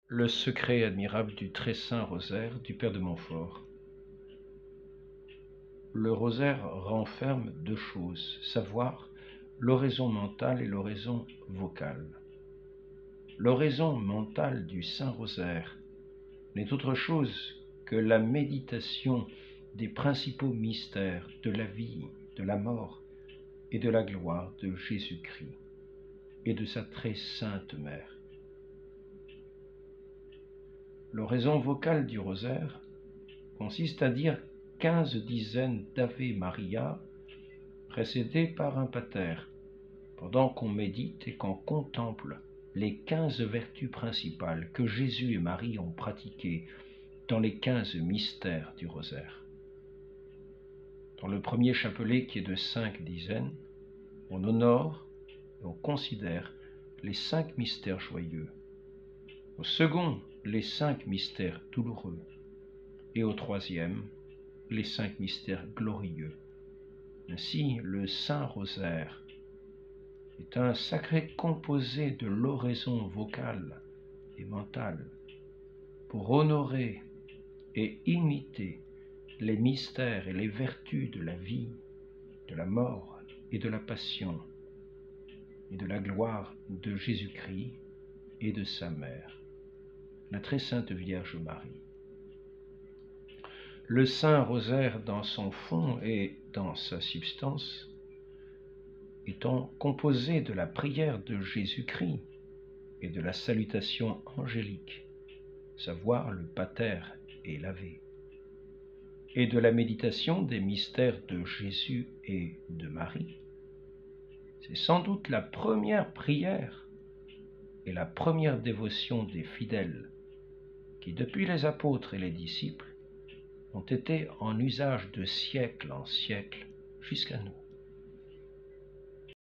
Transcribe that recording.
Le secret admirable du très saint rosaire du Père de Montfort. Le rosaire renferme deux choses, savoir l'oraison mentale et l'oraison vocale. L'oraison mentale du saint rosaire n'est autre chose que la méditation des principaux mystères de la vie, de la mort et de la gloire de Jésus-Christ et de sa très sainte mère. L'oraison vocale du rosaire consiste à dire 15 dizaines d'Ave Maria précédées par un pater, pendant qu'on médite et qu'on contemple les 15 vertus principales que Jésus et Marie ont pratiquées dans les 15 mystères du rosaire. Dans le premier chapelet, qui est de 5 dizaines, on honore et on considère les 5 mystères joyeux. Au second, les 5 mystères douloureux. Et au troisième, les 5 mystères glorieux. Ainsi, le Saint Rosaire est un sacré composé de l'oraison vocale et mentale pour honorer et imiter les mystères et les vertus de la vie, de la mort et de la passion et de la gloire de Jésus-Christ et de sa mère, la très sainte Vierge Marie. Le Saint Rosaire, dans son fond et dans sa substance, étant composé de la prière de Jésus-Christ et de la salutation angélique, savoir le pater et l'Ave, et de la méditation des mystères de Jésus et de Marie, c'est sans doute la première prière et la première dévotion des fidèles qui, depuis les apôtres et les disciples, ont été en usage de siècle en siècle jusqu'à nous.